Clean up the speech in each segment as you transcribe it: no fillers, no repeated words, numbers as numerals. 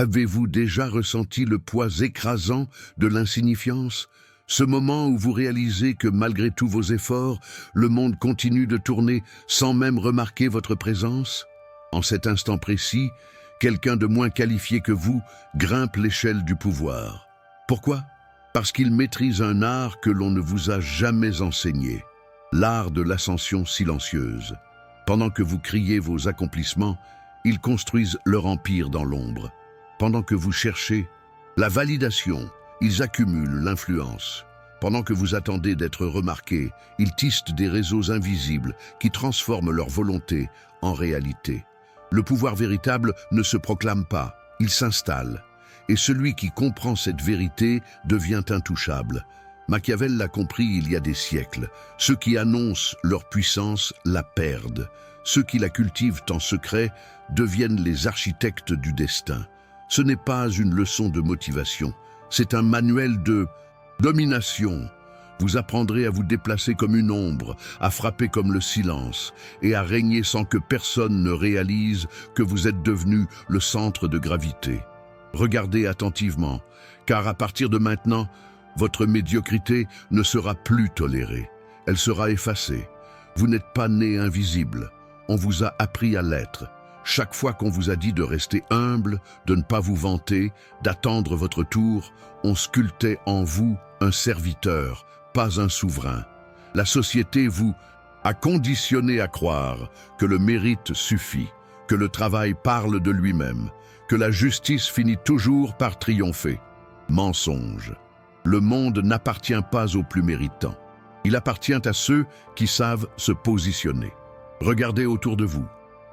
Avez-vous déjà ressenti le poids écrasant de l'insignifiance? Ce moment où vous réalisez que malgré tous vos efforts, le monde continue de tourner sans même remarquer votre présence? En cet instant précis, quelqu'un de moins qualifié que vous grimpe l'échelle du pouvoir. Pourquoi? Parce qu'il maîtrise un art que l'on ne vous a jamais enseigné, l'art de l'ascension silencieuse. Pendant que vous criez vos accomplissements, ils construisent leur empire dans l'ombre. Pendant que vous cherchez la validation, ils accumulent l'influence. Pendant que vous attendez d'être remarqués, ils tissent des réseaux invisibles qui transforment leur volonté en réalité. Le pouvoir véritable ne se proclame pas, il s'installe. Et celui qui comprend cette vérité devient intouchable. Machiavel l'a compris il y a des siècles. Ceux qui annoncent leur puissance la perdent. Ceux qui la cultivent en secret deviennent les architectes du destin. Ce n'est pas une leçon de motivation, c'est un manuel de domination. Vous apprendrez à vous déplacer comme une ombre, à frapper comme le silence, et à régner sans que personne ne réalise que vous êtes devenu le centre de gravité. Regardez attentivement, car à partir de maintenant, votre médiocrité ne sera plus tolérée. Elle sera effacée. Vous n'êtes pas né invisible. On vous a appris à l'être. Chaque fois qu'on vous a dit de rester humble, de ne pas vous vanter, d'attendre votre tour, on sculptait en vous un serviteur, pas un souverain. La société vous a conditionné à croire que le mérite suffit, que le travail parle de lui-même, que la justice finit toujours par triompher. Mensonge. Le monde n'appartient pas aux plus méritants. Il appartient à ceux qui savent se positionner. Regardez autour de vous.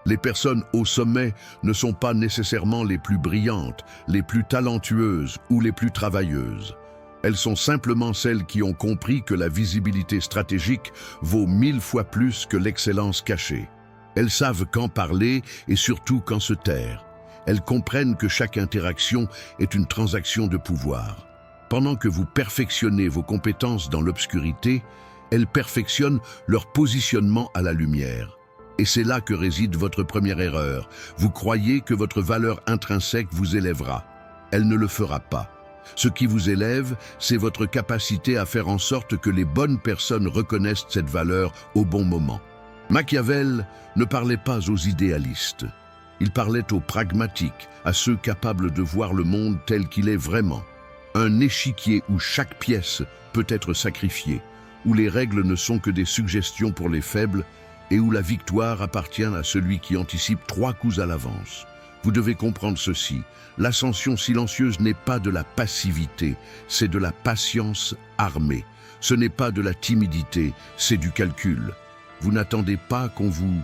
Les personnes au sommet ne sont pas nécessairement les plus brillantes, les plus talentueuses ou les plus travailleuses. Elles sont simplement celles qui ont compris que la visibilité stratégique vaut 1000 fois plus que l'excellence cachée. Elles savent quand parler et surtout quand se taire. Elles comprennent que chaque interaction est une transaction de pouvoir. Pendant que vous perfectionnez vos compétences dans l'obscurité, elles perfectionnent leur positionnement à la lumière. Et c'est là que réside votre première erreur. Vous croyez que votre valeur intrinsèque vous élèvera. Elle ne le fera pas. Ce qui vous élève, c'est votre capacité à faire en sorte que les bonnes personnes reconnaissent cette valeur au bon moment. Machiavel ne parlait pas aux idéalistes. Il parlait aux pragmatiques, à ceux capables de voir le monde tel qu'il est vraiment. Un échiquier où chaque pièce peut être sacrifiée, où les règles ne sont que des suggestions pour les faibles, et où la victoire appartient à celui qui anticipe 3 coups à l'avance. Vous devez comprendre ceci, l'ascension silencieuse n'est pas de la passivité, c'est de la patience armée. Ce n'est pas de la timidité, c'est du calcul. Vous n'attendez pas qu'on vous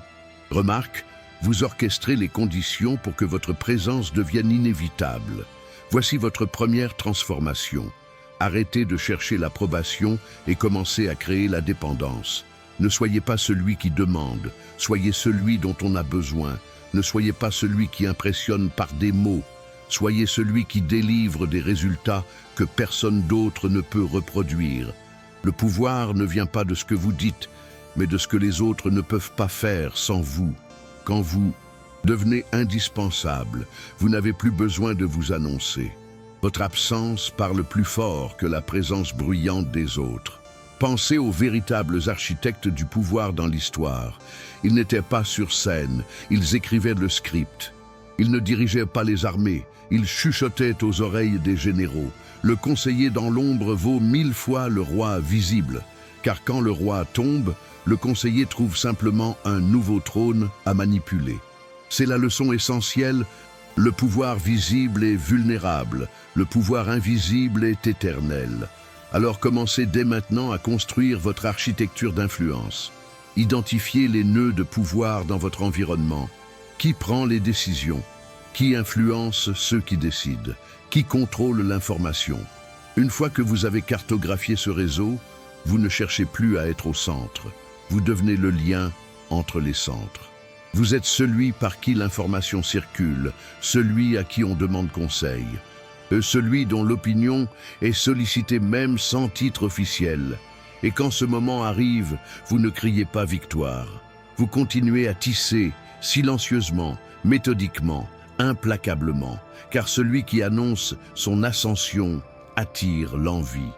remarque, vous orchestrez les conditions pour que votre présence devienne inévitable. Voici votre première transformation. Arrêtez de chercher l'approbation et commencez à créer la dépendance. Ne soyez pas celui qui demande, soyez celui dont on a besoin. Ne soyez pas celui qui impressionne par des mots. Soyez celui qui délivre des résultats que personne d'autre ne peut reproduire. Le pouvoir ne vient pas de ce que vous dites, mais de ce que les autres ne peuvent pas faire sans vous. Quand vous devenez indispensable, vous n'avez plus besoin de vous annoncer. Votre absence parle plus fort que la présence bruyante des autres. Pensez aux véritables architectes du pouvoir dans l'histoire. Ils n'étaient pas sur scène, ils écrivaient le script. Ils ne dirigeaient pas les armées, ils chuchotaient aux oreilles des généraux. Le conseiller dans l'ombre vaut 1000 fois le roi visible, car quand le roi tombe, le conseiller trouve simplement un nouveau trône à manipuler. C'est la leçon essentielle, le pouvoir visible est vulnérable, le pouvoir invisible est éternel. Alors commencez dès maintenant à construire votre architecture d'influence. Identifiez les nœuds de pouvoir dans votre environnement. Qui prend les décisions? Qui influence ceux qui décident? Qui contrôle l'information? Une fois que vous avez cartographié ce réseau, vous ne cherchez plus à être au centre. Vous devenez le lien entre les centres. Vous êtes celui par qui l'information circule, celui à qui on demande conseil. Celui dont l'opinion est sollicitée même sans titre officiel. Et quand ce moment arrive, vous ne criez pas victoire. Vous continuez à tisser, silencieusement, méthodiquement, implacablement, car celui qui annonce son ascension attire l'envie.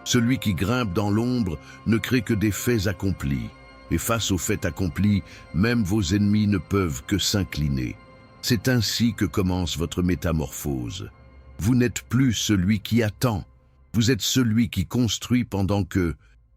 Celui qui grimpe dans l'ombre ne crée que des faits accomplis. Et face aux faits accomplis, même vos ennemis ne peuvent que s'incliner. C'est ainsi que commence votre métamorphose. Vous n'êtes plus celui qui attend. Vous êtes celui qui construit pendant que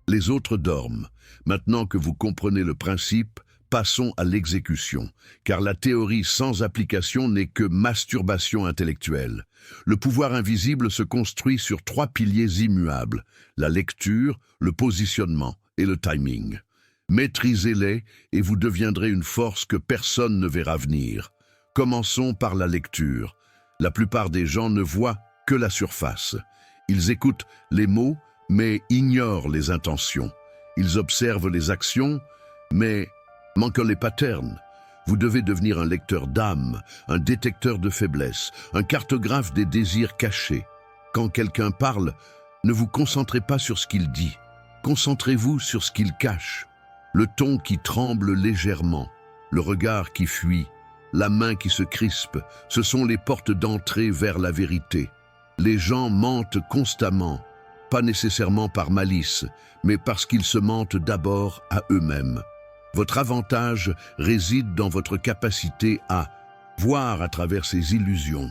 les autres dorment. Maintenant que vous comprenez le principe, passons à l'exécution, car la théorie sans application n'est que masturbation intellectuelle. Le pouvoir invisible se construit sur 3 piliers immuables, la lecture, le positionnement et le timing. Maîtrisez-les et vous deviendrez une force que personne ne verra venir. Commençons par la lecture. La plupart des gens ne voient que la surface. Ils écoutent les mots, mais ignorent les intentions. Ils observent les actions, mais manquent les patterns. Vous devez devenir un lecteur d'âme, un détecteur de faiblesses, un cartographe des désirs cachés. Quand quelqu'un parle, ne vous concentrez pas sur ce qu'il dit. Concentrez-vous sur ce qu'il cache. Le ton qui tremble légèrement, le regard qui fuit, la main qui se crispe, ce sont les portes d'entrée vers la vérité. Les gens mentent constamment, pas nécessairement par malice, mais parce qu'ils se mentent d'abord à eux-mêmes. Votre avantage réside dans votre capacité à voir à travers ces illusions.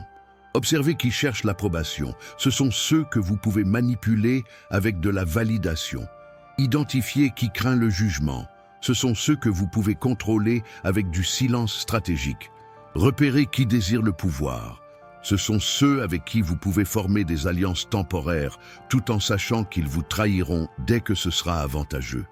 Observez qui cherchent l'approbation. Ce sont ceux que vous pouvez manipuler avec de la validation. Identifiez qui craint le jugement. Ce sont ceux que vous pouvez contrôler avec du silence stratégique. Repérez qui désire le pouvoir. Ce sont ceux avec qui vous pouvez former des alliances temporaires, tout en sachant qu'ils vous trahiront dès que ce sera avantageux.